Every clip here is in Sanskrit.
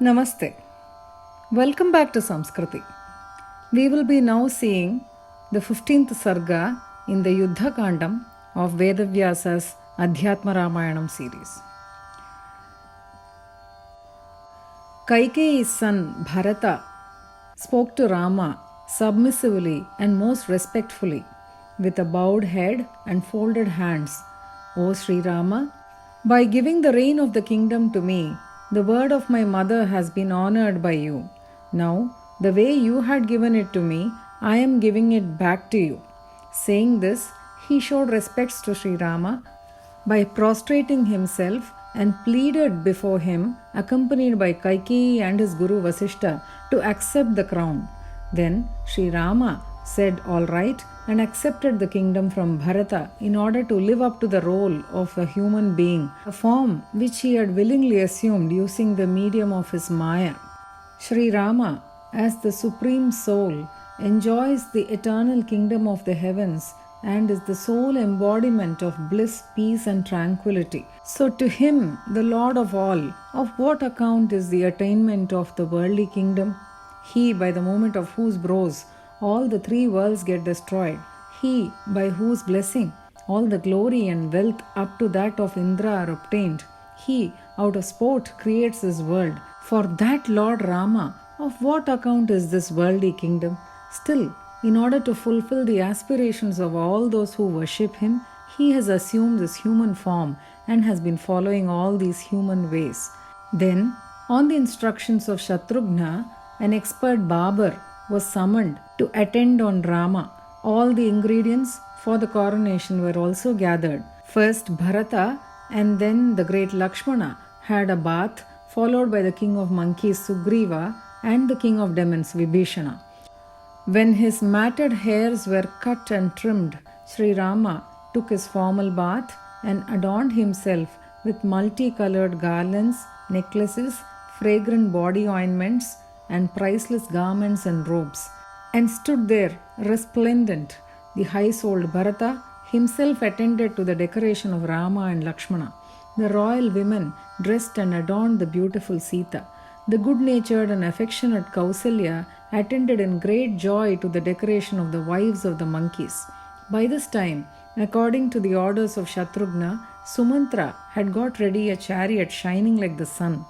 Namaste. Welcome back to Sanskriti. We will be now seeing the 15th Sarga in the Yudha Kandam of Vyasa's Adhyatma Ramayanam series. Kaikeyi's son Bharata spoke to Rama submissively and most respectfully with a bowed head and folded hands. O Sri Rama, by giving the reign of the kingdom to me, the word of my mother has been honored by you. Now, the way you had given it to me, I am giving it back to you. Saying this, he showed respects to Sri Rama by prostrating himself and pleaded before him, accompanied by Kaikeyi and his Guru Vasishta, to accept the crown. Then Sri Rama said all right and accepted the kingdom from Bharata in order to live up to the role of a human being, a form which he had willingly assumed using the medium of his Maya. Sri Rama, as the Supreme Soul, enjoys the eternal kingdom of the heavens and is the sole embodiment of bliss, peace and tranquility. So to him, the Lord of all, of what account is the attainment of the worldly kingdom? He, by the moment of whose brows all the three worlds get destroyed. He, by whose blessing all the glory and wealth up to that of Indra are obtained. He, out of sport, creates this world. For that Lord Rama, of what account is this worldly kingdom? Still, in order to fulfill the aspirations of all those who worship him, he has assumed this human form and has been following all these human ways. Then, on the instructions of Shatrughna, an expert barber was summoned to attend on Rama. All the ingredients for the coronation were also gathered. First Bharata and then the great Lakshmana had a bath, followed by the king of monkeys Sugriva and the king of demons Vibhishana. When his matted hairs were cut and trimmed, Sri Rama took his formal bath and adorned himself with multicolored garlands, necklaces, fragrant body ointments, and priceless garments and robes, and stood there resplendent. The high-souled Bharata himself attended to the decoration of Rama and Lakshmana. The royal women dressed and adorned the beautiful Sita. The good-natured and affectionate Kausalya attended in great joy to the decoration of the wives of the monkeys. By this time, according to the orders of Shatrughna, Sumantra had got ready a chariot shining like the sun.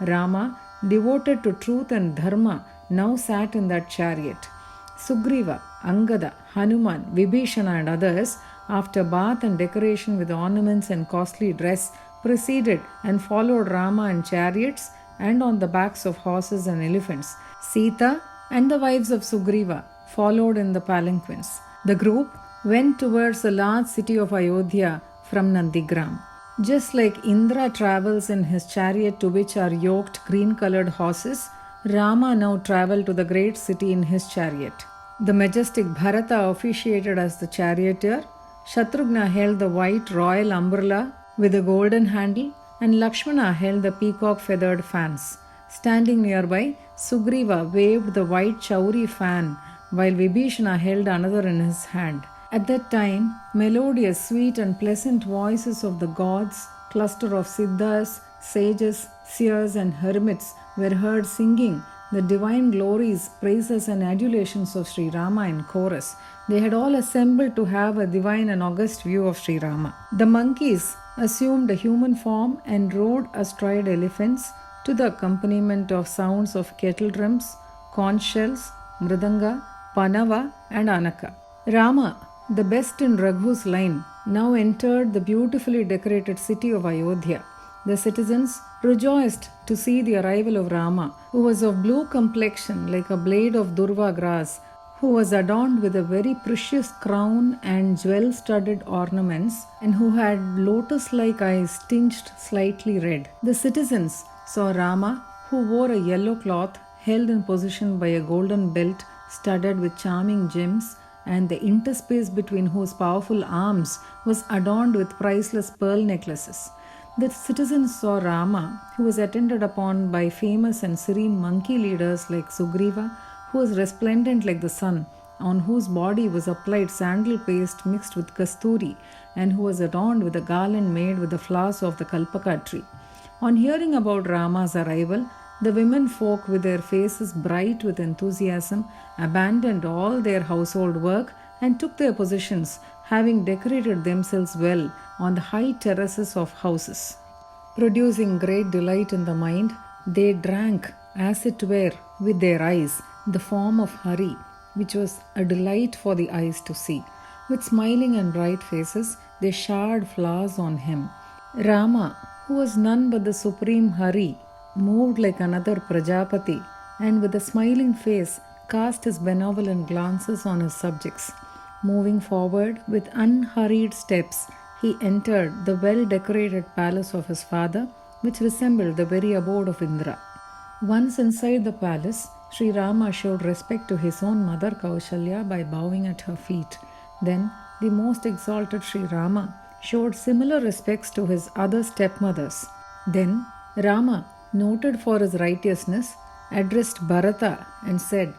Rama, devoted to truth and Dharma, now sat in that chariot. Sugriva, Angada, Hanuman, Vibhishana and others, after bath and decoration with ornaments and costly dress, preceded and followed Rama in chariots and on the backs of horses and elephants. Sita and the wives of Sugriva followed in the palanquins. The group went towards the large city of Ayodhya from Nandigram. Just like Indra travels in his chariot to which are yoked green-colored horses, Rama now travelled to the great city in his chariot. The majestic Bharata officiated as the charioteer, Shatrughna held the white royal umbrella with a golden handle, and Lakshmana held the peacock-feathered fans. Standing nearby, Sugriva waved the white chauri fan, while Vibhishana held another in his hand. At that time, melodious, sweet and pleasant voices of the gods, cluster of siddhas, sages, seers and hermits were heard singing the divine glories, praises and adulations of Sri Rama in chorus. They had all assembled to have a divine and august view of Sri Rama. The monkeys assumed a human form and rode astride elephants to the accompaniment of sounds of kettle drums, conch shells, mridanga, panava and anaka. Rama, the best in Raghu's line, now entered the beautifully decorated city of Ayodhya. The citizens rejoiced to see the arrival of Rama, who was of blue complexion like a blade of durva grass, who was adorned with a very precious crown and jewel-studded ornaments, and who had lotus-like eyes tinged slightly red. The citizens saw Rama, who wore a yellow cloth held in position by a golden belt studded with charming gems, and the interspace between whose powerful arms was adorned with priceless pearl necklaces. The citizens saw Rama, who was attended upon by famous and serene monkey leaders like Sugriva, who was resplendent like the sun, on whose body was applied sandal paste mixed with kasturi, and who was adorned with a garland made with the flowers of the kalpaka tree. On hearing about Rama's arrival, The women folk, with their faces bright with enthusiasm, abandoned all their household work and took their positions, having decorated themselves well on the high terraces of houses. Producing great delight in the mind, they drank, as it were, with their eyes, the form of Hari, which was a delight for the eyes to see. With smiling and bright faces, they showered flowers on him. Rama, who was none but the supreme Hari, moved like another Prajapati, and with a smiling face cast his benevolent glances on his subjects. Moving forward with unhurried steps, he entered the well-decorated palace of his father, which resembled the very abode of Indra. Once inside the palace, Sri Rama showed respect to his own mother Kaushalya by bowing at her feet. Then the most exalted Sri Rama showed similar respects to his other stepmothers. Then Rama, noted for his righteousness, addressed Bharata and said,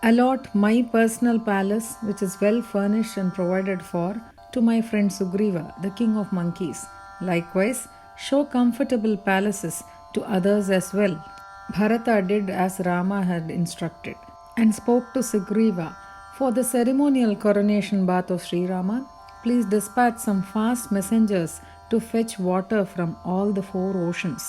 "Allot my personal palace, which is well furnished and provided for, to my friend Sugriva, the king of monkeys. Likewise, show comfortable palaces to others as well." Bharata did as Rama had instructed and spoke to Sugriva, "For the ceremonial coronation bath of Sri Rama, please dispatch some fast messengers to fetch water from all the 4 oceans."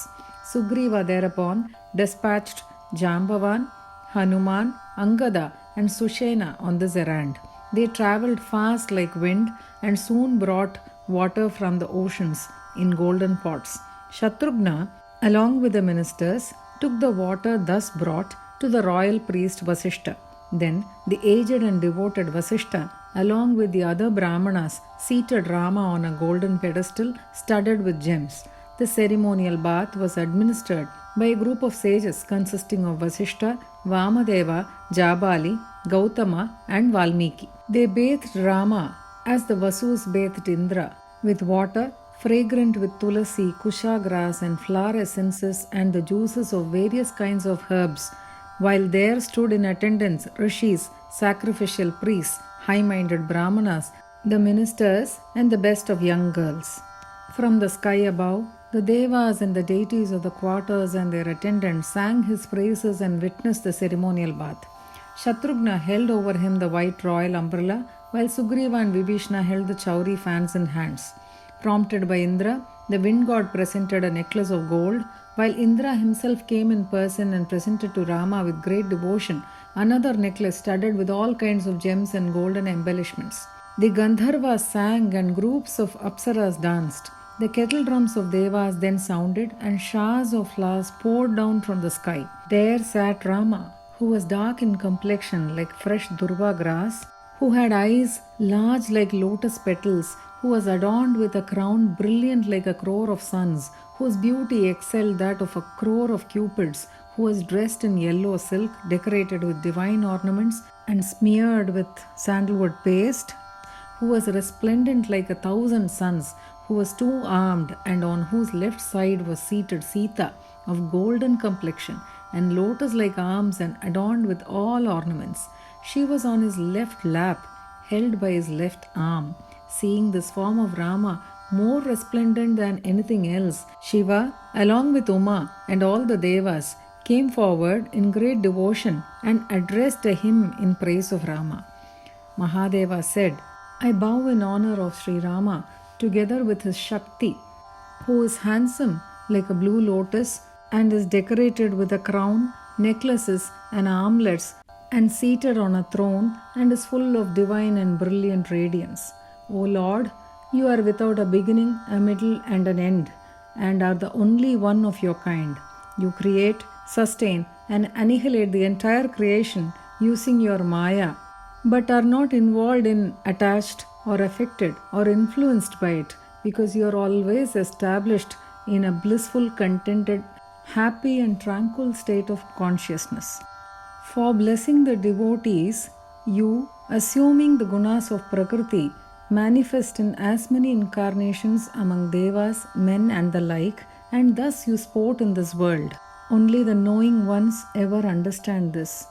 Sugriva thereupon dispatched Jambavan, Hanuman, Angada, and Sushena on this errand. They travelled fast like wind and soon brought water from the oceans in golden pots. Shatrughna, along with the ministers, took the water thus brought to the royal priest Vasishta. Then the aged and devoted Vasishta, along with the other Brahmanas, seated Rama on a golden pedestal studded with gems. The ceremonial bath was administered by a group of sages consisting of Vasishta, Vamadeva, Jabali, Gautama, and Valmiki. They bathed Rama as the Vasus bathed Indra, with water fragrant with tulasi, kusha grass, and flower essences and the juices of various kinds of herbs, while there stood in attendance rishis, sacrificial priests, high-minded brahmanas, the ministers, and the best of young girls. From the sky above, the devas and the deities of the quarters and their attendants sang his praises and witnessed the ceremonial bath. Shatrughna held over him the white royal umbrella, while Sugriva and Vibhishna held the chauri fans in hands. Prompted by Indra, the wind god presented a necklace of gold, while Indra himself came in person and presented to Rama with great devotion another necklace studded with all kinds of gems and golden embellishments. The Gandharvas sang and groups of Apsaras danced. The kettle drums of Devas then sounded and showers of flowers poured down from the sky. There sat Rama, who was dark in complexion like fresh durva grass, who had eyes large like lotus petals, who was adorned with a crown brilliant like a crore of suns, whose beauty excelled that of a crore of cupids, who was dressed in yellow silk decorated with divine ornaments and smeared with sandalwood paste, who was resplendent like 1,000 suns, who was 2-armed and on whose left side was seated Sita of golden complexion and lotus-like arms and adorned with all ornaments. She was on his left lap, held by his left arm. Seeing this form of Rama more resplendent than anything else, Shiva, along with Uma and all the Devas, came forward in great devotion and addressed a hymn in praise of Rama. Mahadeva said, "I bow in honor of Sri Rama, together with his Shakti, who is handsome like a blue lotus and is decorated with a crown, necklaces, and armlets, and seated on a throne, and is full of divine and brilliant radiance. O Lord, you are without a beginning, a middle, and an end, and are the only one of your kind. You create, sustain, and annihilate the entire creation using your Maya, but are not involved in, attached, or affected, or influenced by it, because you are always established in a blissful, contented, happy, and tranquil state of consciousness. For blessing the devotees, you, assuming the gunas of Prakriti, manifest in as many incarnations among devas, men, and the like, and thus you sport in this world. Only the knowing ones ever understand this.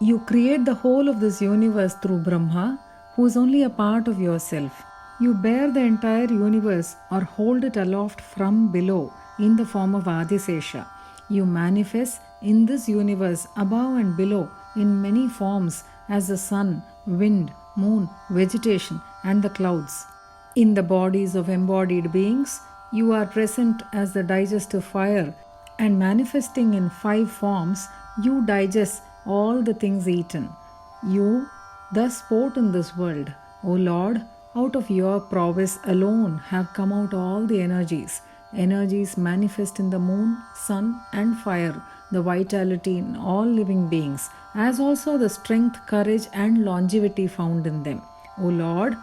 You create the whole of this universe through Brahma, who is only a part of yourself. You bear the entire universe or hold it aloft from below in the form of Adisesha. You manifest in this universe, above and below, in many forms, as the sun, wind, moon, vegetation, and the clouds. In the bodies of embodied beings, you are present as the digestive fire, and manifesting in 5 forms, you digest all the things eaten. You thus sport in this world. O Lord, out of your prowess alone have come out all the energies. Energies manifest in the moon, sun, and fire, the vitality in all living beings, as also the strength, courage, and longevity found in them. O Lord,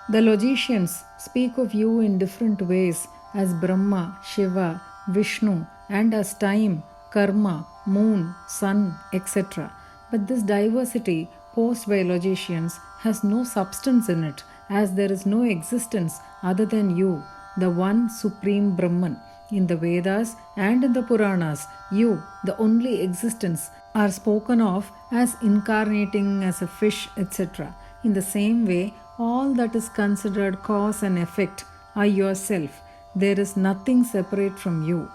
the logicians speak of you in different ways as Brahma, Shiva, Vishnu, and as time, karma, moon, sun, etc. But this diversity posed by logicians has no substance in it, as there is no existence other than you, the one supreme Brahman. In the Vedas and in the Puranas, you, the only existence, are spoken of as incarnating as a fish, etc. In the same way, all that is considered cause and effect are yourself. There is nothing separate from you.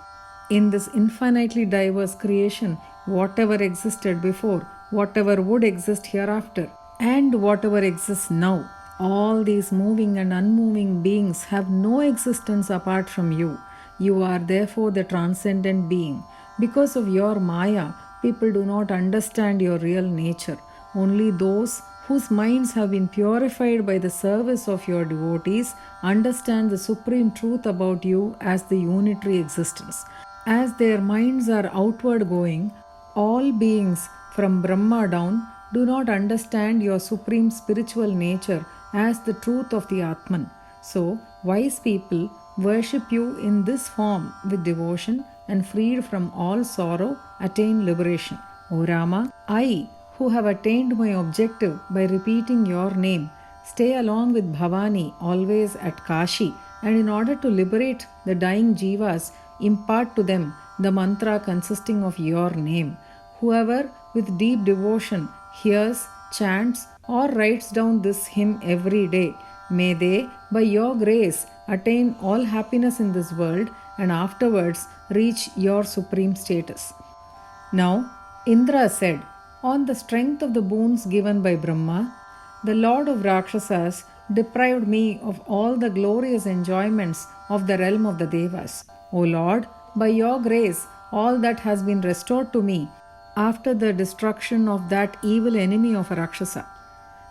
In this infinitely diverse creation, whatever existed before, whatever would exist hereafter, and whatever exists now, all these moving and unmoving beings have no existence apart from you. You are therefore the transcendent being. Because of your Maya, people do not understand your real nature. Only those whose minds have been purified by the service of your devotees understand the supreme truth about you as the unitary existence. As their minds are outward going, all beings from Brahma down do not understand your supreme spiritual nature as the truth of the Atman. So, wise people worship you in this form with devotion, and freed from all sorrow, attain liberation. O Rama, I, who have attained my objective by repeating your name, stay along with Bhavani always at Kashi, and in order to liberate the dying jivas, impart to them the mantra consisting of your name. Whoever with deep devotion hears, chants, or writes down this hymn every day, may they, by your grace, attain all happiness in this world and afterwards reach your supreme status. Now, Indra said, on the strength of the boons given by Brahma, the Lord of Rakshasas deprived me of all the glorious enjoyments of the realm of the Devas. O Lord, by your grace, all that has been restored to me after the destruction of that evil enemy of Rakshasa.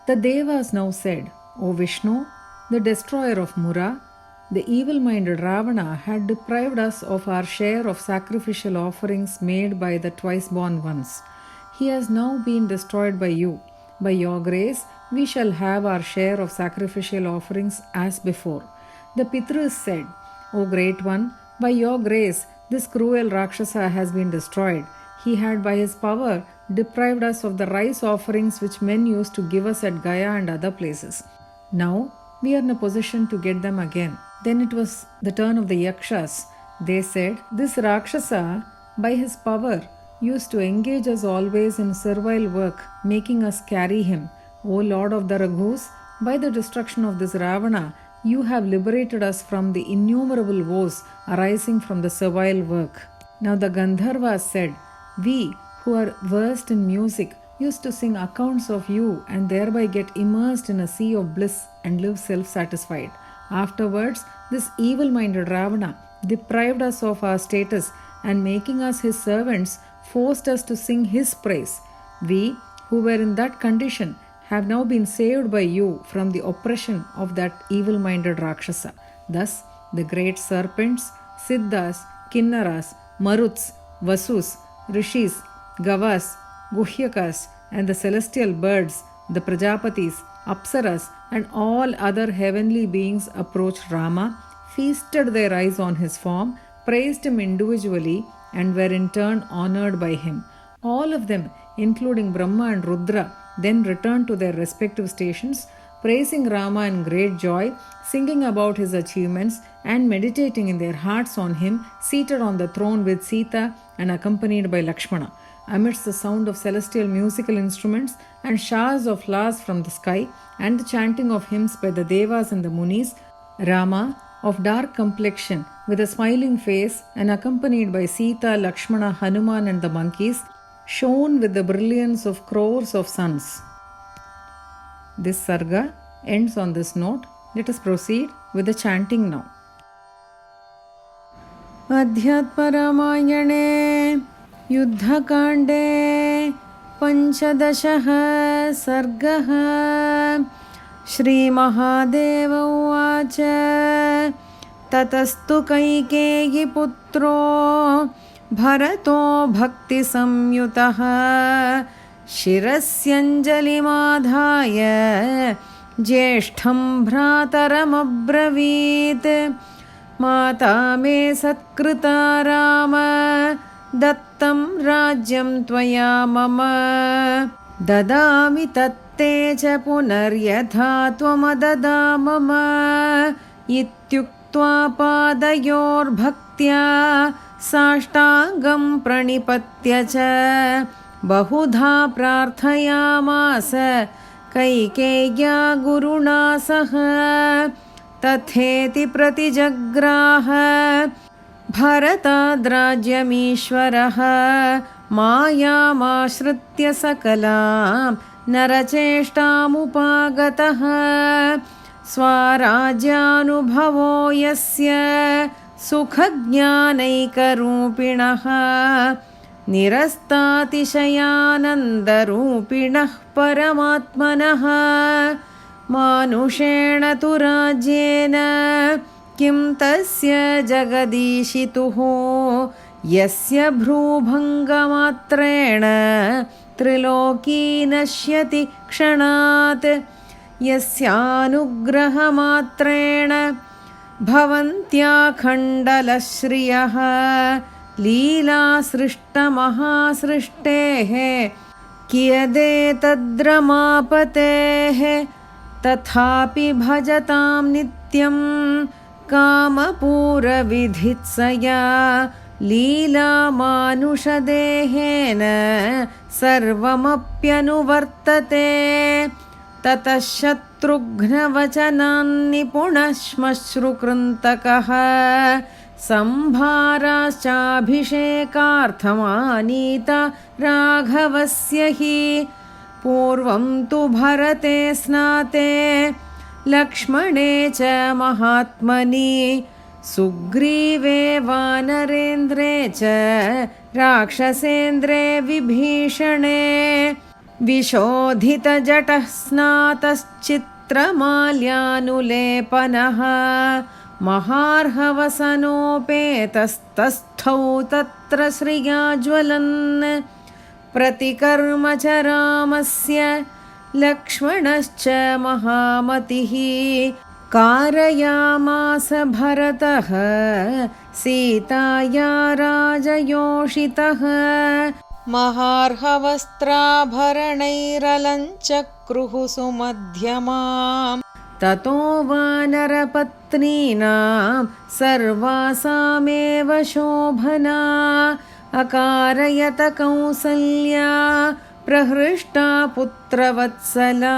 The Devas now said, O Vishnu, the destroyer of Mura, the evil-minded Ravana had deprived us of our share of sacrificial offerings made by the twice-born ones. He has now been destroyed by you. By your grace, we shall have our share of sacrificial offerings as before. The Pitris said, O Great One, by your grace, this cruel Rakshasa has been destroyed. He had by his power deprived us of the rice offerings which men used to give us at Gaya and other places. Now we are in a position to get them again. Then it was the turn of the Yakshas. They said, this Rakshasa, by his power, used to engage us always in servile work, making us carry him. O Lord of the Raghus, by the destruction of this Ravana, you have liberated us from the innumerable woes arising from the servile work. Now the Gandharvas said, we who are versed in music used to sing accounts of you and thereby get immersed in a sea of bliss and live self-satisfied. Afterwards, this evil-minded Ravana deprived us of our status and making us his servants forced us to sing his praise. We who were in that condition have now been saved by you from the oppression of that evil-minded Rakshasa. Thus, the great serpents, Siddhas, Kinnaras, Maruts, Vasus, Rishis, Gavas, Guhyakas, and the celestial birds, the Prajapatis, Apsaras, and all other heavenly beings approached Rama, feasted their eyes on his form, praised him individually, and were in turn honored by him. All of them, including Brahma and Rudra, then returned to their respective stations, praising Rama in great joy, singing about his achievements, and meditating in their hearts on him, seated on the throne with Sita and accompanied by Lakshmana. Amidst the sound of celestial musical instruments and showers of flowers from the sky, and the chanting of hymns by the Devas and the Munis, Rama, of dark complexion, with a smiling face and accompanied by Sita, Lakshmana, Hanuman and the monkeys, shone with the brilliance of crores of suns. This Sarga ends on this note. Let us proceed with the chanting now. Adhyatma Ramayane Yudha Kande Panchadashaha Sargaha Shri Mahadeva Uvacha Tatastu Kaikeyi Putro Bharato Bhakti Samyutaha Shirasyanjalimadhaya Jeshtham Bhrataramabravit Mata me Satkrita Rama Dattam Rajyam Tvaya Mama Dadami Tatte Cha Punaryatha Tvamadada Mama Ityuktva Padayor Bhaktya Sashtangam Pranipatya Cha Bahudha Prarthayamasa Kaikeya Guruna Saha Tatheti Pratijagraha Bharatadrajyamishwaraha Mayamashritya Sakalam Naracheshtamupagataha Swarajyanubhavo Yasya Sukhajnanaikarupinaha Nirastatishayanandarupinah Paramatmanaha Manushena tu rajyena kim tasya jagadishituho yasya bhrubhangamatrena triloki nashyati kshanat yasyanugrahamatrena bhavantya khandalashriyaha leela srishta mahasrishtehe kiyadetaddramapatehe Tathapi bhajatam nityam kamapuravidhitsaya leela manushadehena sarvamapyanuvartate tatashatrughna-vachanan nipunashmashrukrantakaha sambharashchabhishekarthamanita raghavasya hi Purvam tu bharate snate Lakshmane cha mahatmani Sugrive vanarendre cha Rakshasendre vibhishane Vishodhita jatah snatas chitramalyanulепanaha Maharhavasanopetastasthau tatra sriyajwalan Pratikarma cha Ramasya Lakshmanascha Mahamatihi Karayamasa Bharataha Sitaya Rajayoshitaha Maharhavastra-bharanairalanchakruhu sumadhyamam Tato vanarapatninam sarvasameva shobhana Akarayata Kausalya Prahrishta Putravatsala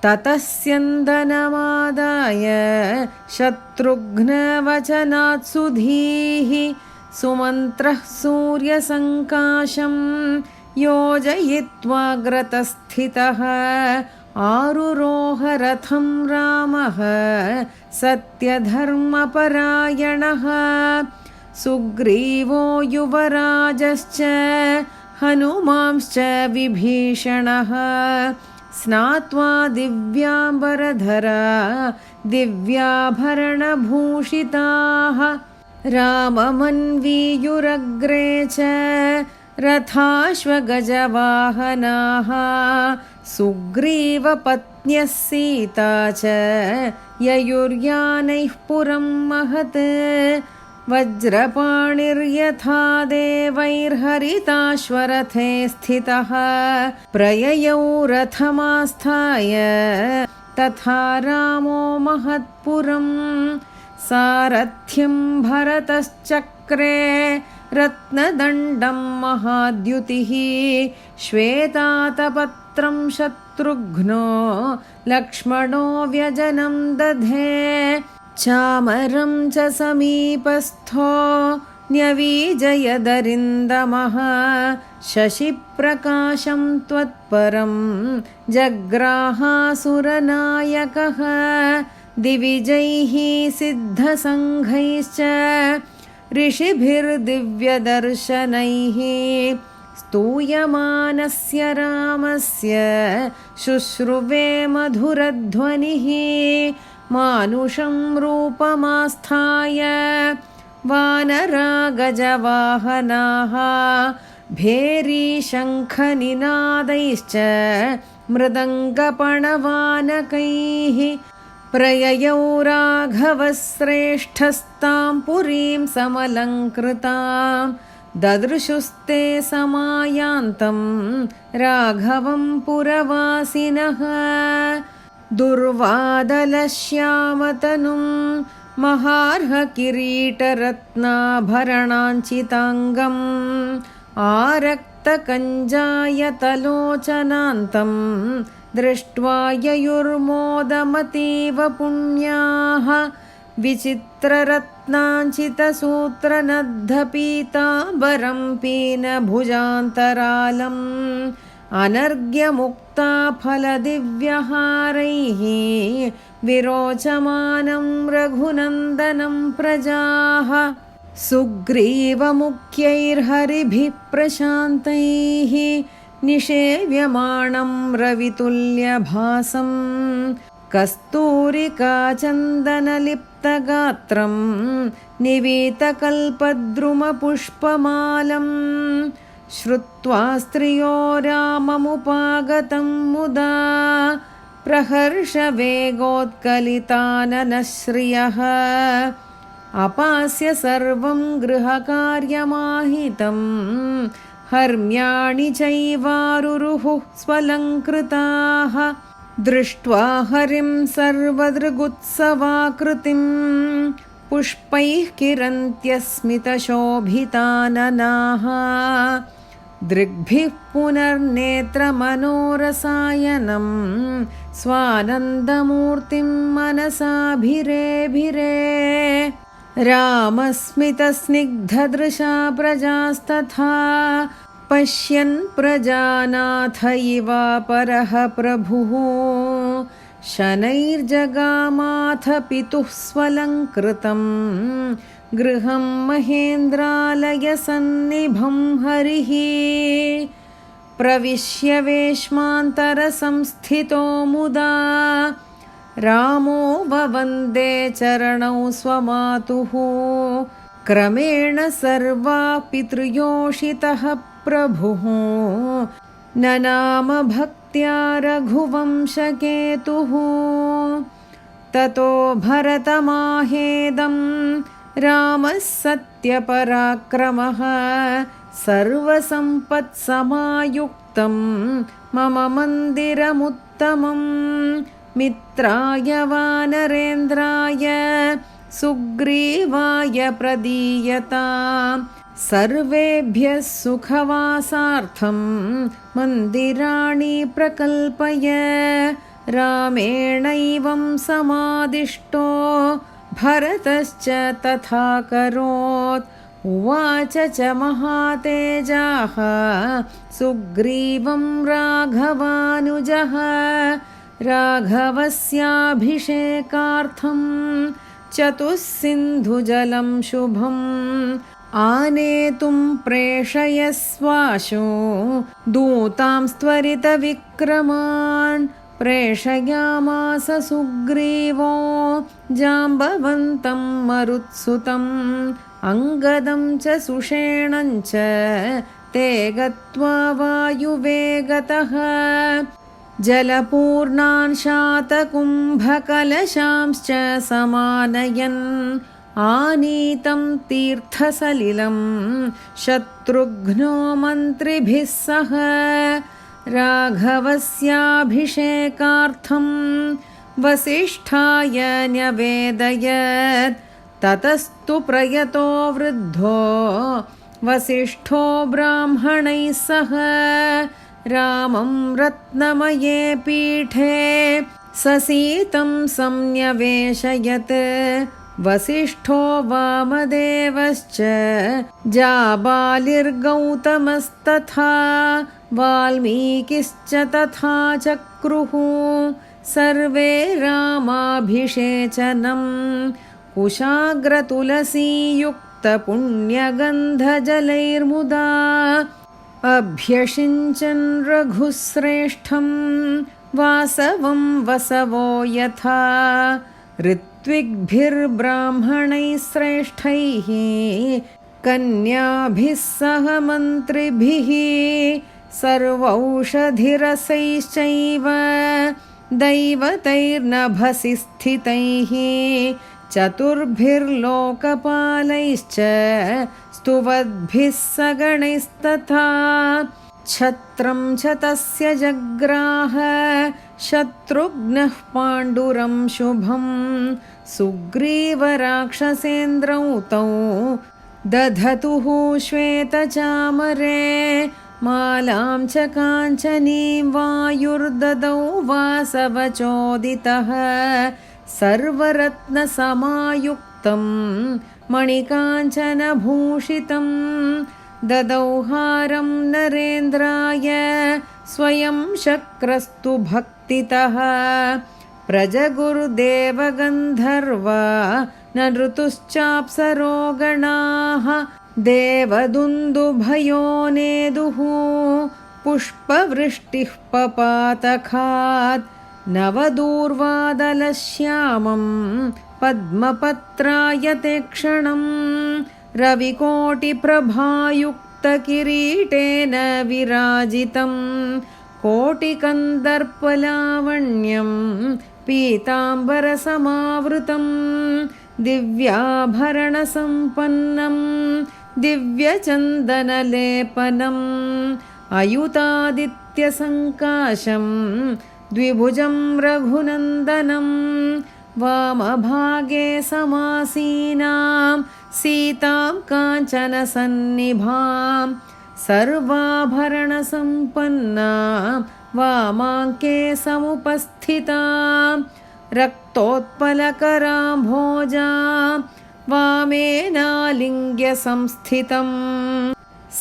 Tatasyandanavadaya Shatrughna Vachanat Sudhihi Sumantrah Surya Sankasham Yojayitva Gratasthitaha Aruroha Ratham Ramaha Satya Dharma Parayanaha Sugrivo Yuvarajascha Hanumamscha Vibhishanaha Snatva Divyambaradhara Divyabharana Bhushitaha Ramamanviyuragrecha Rathashva Gajavahanaha Sugriva Patnyas Sita cha Yayuryanaih Puram Mahat Vajrapanir-yatha devair-haritashvarathe sthitaha prayayau rathamasthaya tatha ramo mahatpuram sarathyam bharatas-chakre ratnadandam mahadyutihi shvetata-patram shatrughno lakshmano vyajanam dadhe चामरं च समीपस्थो न्यवीजयदरिन्दमः शशिप्रकाशं त्वत्परं जग्राहासुरनायकः दिविजैः सिद्धसङ्घैश्च ऋषिभिर्दिव्यदर्शनैः स्तूयमानस्य रामस्य शुश्रुवे मधुरध्वनिः मानुषं रूपमास्थाय वानरा गजवाहनाः भेरीशङ्खनिनादैश्च मृदङ्गपणवानकैः प्रययौ राघवश्रेष्ठस्तां पुरीं समलङ्कृतां ददृशुस्ते समायान्तं राघवं पुरवासिनः दुर्वादलश्यामतनुं महार्हकिरीटरत्नाभरणाञ्चिताङ्गम् आरक्तकञ्जायतलोचनान्तं दृष्ट्वा ययुर्मोदमतीव पुण्याः विचित्ररत्नाञ्चितसूत्रनद्धपीताम्बरं पीनभुजान्तरालम् अनर्घ्यमुक्ताफलदिव्यहारैः विरोचमानं रघुनन्दनं प्रजाः सुग्रीवमुख्यैर्हरिभिः प्रशान्तैः निषेव्यमाणं रवितुल्यभासं कस्तूरिकाचन्दनलिप्तगात्रं निवीतकल्पद्रुमपुष्पमालम् श्रुत्वा स्त्रियो राममुपागतं मुदा प्रहर्षवेगोत्कलिताननश्रियः अपास्य सर्वं गृहकार्यमाहितं हर्म्याणि चैवारुरुः स्वलङ्कृताः दृष्ट्वा हरिं सर्वदृगुत्सवाकृतिं पुष्पैः किरन्त्यस्मितशोभिताननाः दृग्भिः पुनर्नेत्रमनोरसायनं स्वानन्दमूर्तिं मनसाभिरेभिरे रामस्मितस्निग्धदृशा प्रजास्तथा पश्यन् प्रजानाथ इवापरः प्रभुः शनैर्जगामाथ पितुः स्वलङ्कृतं गृहं महेन्द्रालयसन्निभं हरिः प्रविश्य वेश्मान्तरसंस्थितो मुदा रामो ववन्दे चरणौ स्वमातुः क्रमेण सर्वा पितृयोषितः प्रभुः ननाम भक्त्या रघुवंशकेतुः ततो भरतमाहेदं रामः सत्यपराक्रमः सर्वसम्पत्समायुक्तं मम मन्दिरमुत्तमं मित्राय वानरेन्द्राय सुग्रीवाय प्रदीयताम् सर्वेभ्यः सुखवासार्थं मन्दिराणि प्रकल्पय रामेणैवं समादिष्टो भरतश्च तथा करोत् उवाच च महातेजाः सुग्रीवं राघवानुजः राघवस्याभिषेकार्थं चतुस्सिन्धुजलं शुभम् आनेतुं प्रेषयस्वाशु दूतांस्त्वरितविक्रमान् प्रेषयामास सुग्रीवो जाम्बवन्तं मरुत्सुतम् अङ्गदं च सुषेणं च ते गत्वा वायुवेगतः जलपूर्णान् शातकुम्भकलशांश्च समानयन् आनीतं तीर्थसलिलं शत्रुघ्नो मन्त्रिभिः सह राघवस्याभिषेकार्थं वसिष्ठाय न्यवेदयत् ततस्तु प्रयतो वृद्धो वसिष्ठो ब्राह्मणैः सह रामं रत्नमये पीठे ससीतं संन्यवेशयत् वसिष्ठो वामदेवश्च जाबालिर्गौतमस्तथा वाल्मीकिश्च तथा चक्रुः सर्वे रामाभिषेचनं कुशाग्रतुलसीयुक्तपुण्यगन्धजलैर्मुदा अभ्यषिञ्चन् रघुश्रेष्ठं वासवं वसवो यथा ऋत्विग्भिर्ब्राह्मणैः श्रेष्ठैः कन्याभिः सह मन्त्रिभिः सर्वौषधिरसैश्चैव दैवतैर्नभसि स्थितैः चतुर्भिर्लोकपालैश्च स्तुवद्भिः सगणैस्तथा छत्रं च तस्य जग्राह शत्रुघ्नः पाण्डुरं शुभं सुग्रीवराक्षसेन्द्रौ तौ दधतुः श्वेतचामरे मालां च काञ्चनीं वायुर्ददौ वासवचोदितः सर्वरत्नसमायुक्तं मणिकाञ्चनभूषितं ददौ हारं नरेन्द्राय स्वयं शक्रस्तु भक्तितः प्रजगुर्देवगन्धर्वा न ऋतुश्चाप्सरो गणाः देवदुन्दुभयो नेदुः पुष्पवृष्टिः पपातखात् नवदूर्वादलश्यामं पद्मपत्रायते क्षणं रविकोटिप्रभायुक्तकिरीटेन विराजितं कोटिकन्दर्पलावण्यं पीताम्बरसमावृतं दिव्याभरणसम्पन्नं दिव्यचन्दनलेपनम् अयुतादित्यसङ्काशं द्विभुजं रघुनन्दनं वामभागे समासीनां सीतां काञ्चनसन्निभां सर्वाभरणसम्पन्नां वामाङ्के समुपस्थितां रक्तोत्पलकरां भोजां वामेनालिङ्ग्य संस्थितम्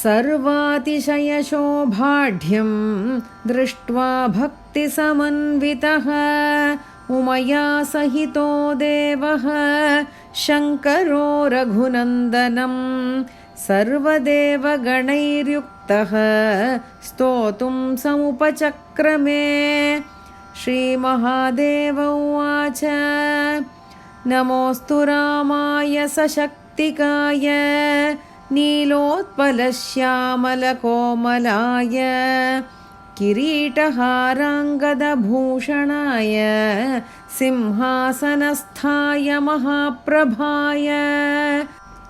सर्वातिशयशोभाढ्यं दृष्ट्वा भक्तिसमन्वितः उमया सहितो देवः शङ्करो रघुनन्दनं सर्वदेवगणैर्युक्तः स्तोतुं समुपचक्रमे श्रीमहादेव उवाच नमोऽस्तु रामाय सशक्तिकाय नीलोत्पलश्यामलकोमलाय किरीटहाराङ्गदभूषणाय सिंहासनस्थाय महाप्रभाय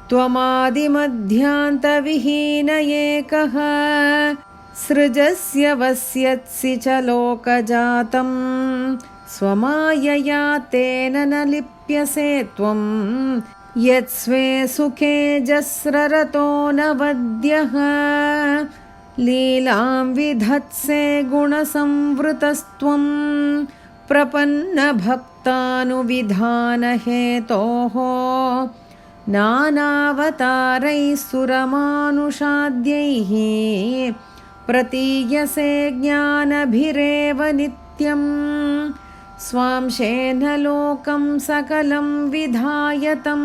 त्वमादिमध्यान्तविहीनयेकः सृजस्य वस्यत्सि च लोकजातं स्वमायया तेन न लिप्यसे त्वं यत्स्वे सुखे जस्ररतो न वद्यः लीलां विधत्से गुणसंवृतस्त्वं प्रपन्नभक्तानुविधानहेतोः नानावतारैः सुरमानुषाद्यैः प्रतीयसे ज्ञानभिरेव नित्यं स्वांशेन लोकं सकलं विधायतं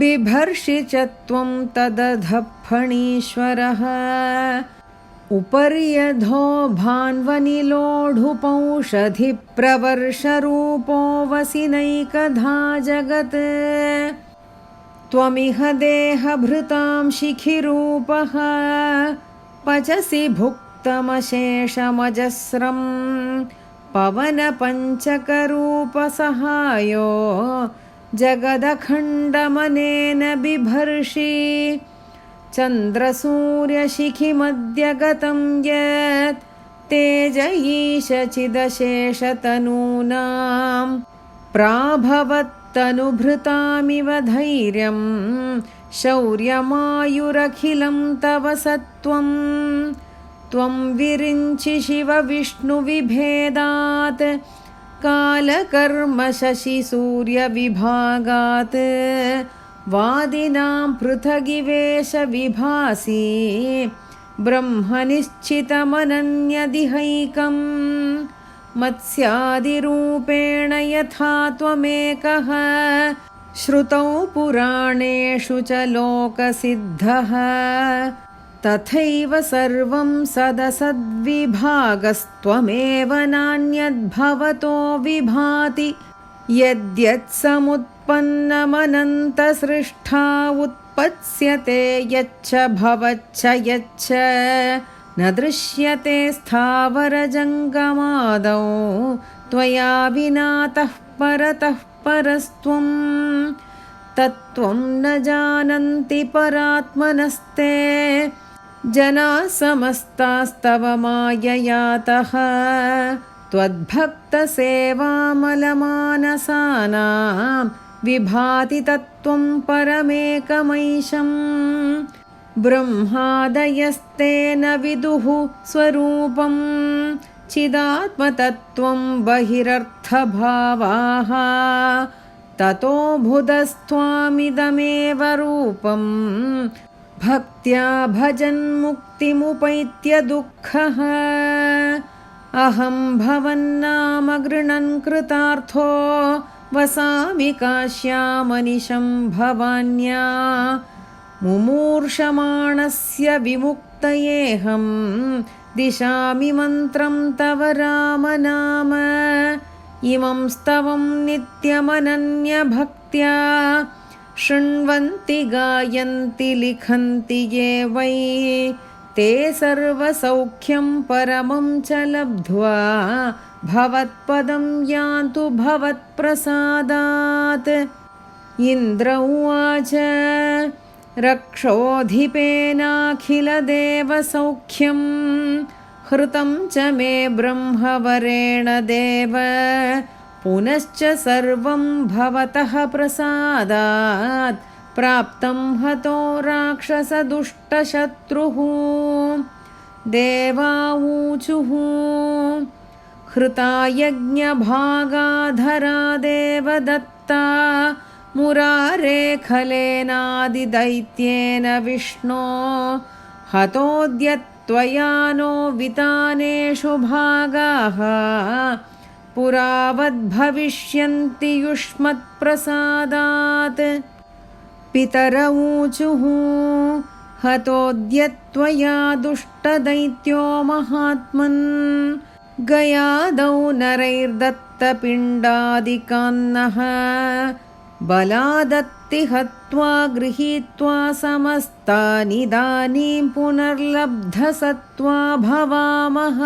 बिभर्षि च त्वं तदधफणीश्वरः उपर्यधो भान्वनिलोढुपौषधिप्रवर्षरूपो वसि नैकधा जगत् त्वमिह देहभृतां शिखिरूपः पचसि भुक्तमशेषमजस्रं पवनपञ्चकरूपसहायो जगदखण्डमनेन बिभर्षि चन्द्रसूर्यशिखिमध्यगतं यत् तेज ईशचिदशेषतनूनां प्राभवत्तनुभृतामिव धैर्यं शौर्यमायुरखिलं तव सत्त्वं त्वं विरिञ्चि शिवविष्णुविभेदात् कालकर्म शशिसूर्यविभागात् वादिनां पृथगिवेश विभासि ब्रह्मनिश्चितमनन्यदिहैकं मत्स्यादिरूपेण यथा त्वमेकः श्रुतौ पुराणेषु च लोकसिद्धः तथैव सर्वं सदसद्विभागस्त्वमेव नान्यद्भवतो विभाति यद्यत्समुत्पन्नमनन्तसृष्टा उत्पत्स्यते यच्च भवच्च यच्च न दृश्यते स्थावरजङ्गमादौ त्वया विनातः परतः परस्त्वं तत्त्वं न जानन्ति परात्मनस्ते जनाः समस्तास्तव माययातः त्वद्भक्तसेवामलमानसानां विभाति तत्त्वं परमेकमैशं ब्रह्मादयस्तेन विदुः स्वरूपं चिदात्मतत्त्वं बहिरर्थभावाः ततो बुधस्त्वामिदमेव रूपं भक्त्या भजन्मुक्तिमुपैत्य दुःखः अहं भवन्नाम गृणन् कृतार्थो वसामि काश्यामनिशं भवान्या मुमूर्षमाणस्य विमुक्तयेऽहं दिशामि मन्त्रं तव राम नाम इमं स्तवं नित्यमनन्यभक्त्या शृण्वन्ति गायन्ति लिखन्ति ये वै ते सर्वसौख्यं परमं च लब्ध्वा भवत्पदं यान्तु भवत्प्रसादात् इन्द्र उवाच रक्षोऽधिपेनाखिलदेवसौख्यं हृतं च मे ब्रह्मवरेण देव पुनश्च सर्वं भवतः प्रसादात् प्राप्तं हतो राक्षसदुष्टशत्रुः देवाऊचुः हृता यज्ञभागाधरा देवदत्ता मुरारे खलेनादिदैत्येन विष्णो हतोऽद्यत्वया नो वितानेषु भागाः पुरावद्भविष्यन्ति युष्मत्प्रसादात् पितर ऊचुः हतोऽद्यत्वया दुष्टदैत्यो महात्मन् गयादौ नरैर्दत्तपिण्डादिकान्नः बलादत्ति हत्वा गृहीत्वा समस्तानिदानीं पुनर्लब्धसत्त्वा भवामः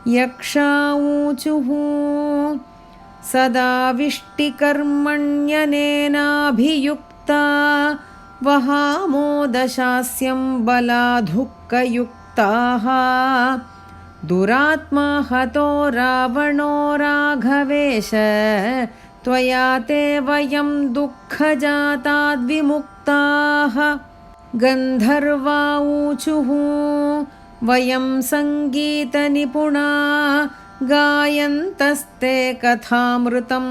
यक्षा ऊचुः सदा विष्टिकर्मण्यनेनाभियुक्ता वहामो दशास्यं बलाधुक्कयुक्ताः दुरात्मा हतो रावणो राघवेश त्वया ते वयं दुःखजाताद्विमुक्ताः गन्धर्वा ऊचुः वयं सङ्गीतनिपुणा गायन्तस्ते कथामृतम्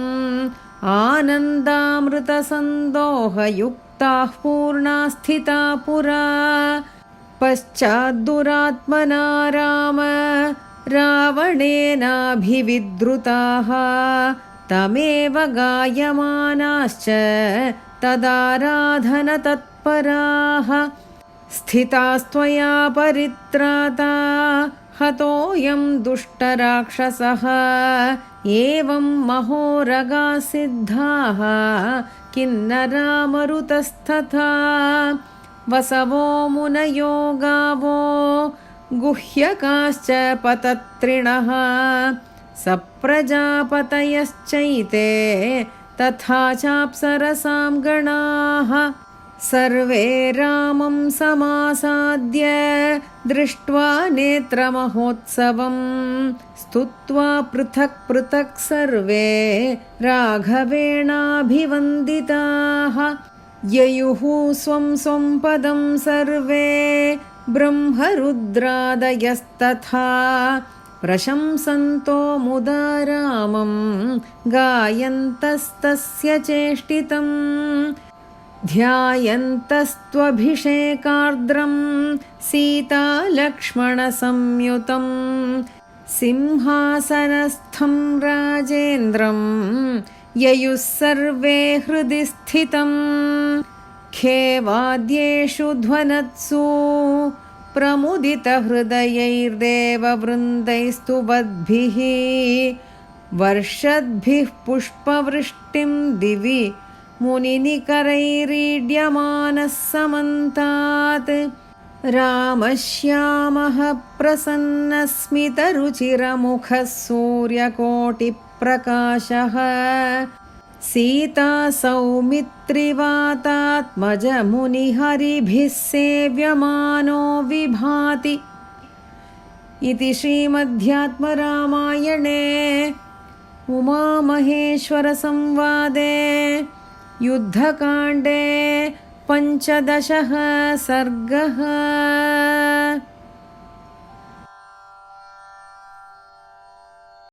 आनन्दामृतसन्दोहयुक्ताः पूर्णा स्थिता पुरा पश्चाद्दुरात्मना राम रावणेनाभिविद्रुताः तमेव गायमानाश्च तदाराधनतत्पराः स्थितास्त्वया परित्राता हतोऽयं दुष्टराक्षसः एवं महोरगाः सिद्धाः किन्नरा मरुतस्तथा वसवो मुनयो गावो गुह्यकाश्च पतत्रिणः सप्रजापतयश्चैते तथा चाप्सरसां गणाः सर्वे रामं समासाद्य दृष्ट्वा नेत्रमहोत्सवं स्तुत्वा पृथक् पृथक् सर्वे राघवेणाभिवन्दिताः ययुः स्वं स्वं पदं सर्वे ब्रह्मरुद्रादयस्तथा प्रशंसन्तो मुदा रामं गायन्तस्तस्य चेष्टितं ध्यायन्तस्त्वभिषेकार्द्रं सीतालक्ष्मणसंयुतं सिंहासनस्थं राजेन्द्रं ययुः सर्वे हृदि स्थितं खेवाद्येषु ध्वनत्सु प्रमुदितहृदयैर्देववृन्दैस्तुवद्भिः वर्षद्भिः पुष्पवृष्टिं दिवि मुनिनिकरैरीड्यमानः समन्तात् रामश्यामः प्रसन्नस्मितरुचिरमुखः सूर्यकोटिप्रकाशः सीता सौमित्रिवातात्मजमुनिहरिभिः सेव्यमानो विभाति। इति श्रीमध्यात्मरामायणे उमामहेश्वरसंवादे युद्धकाण्डे 15 सर्गः।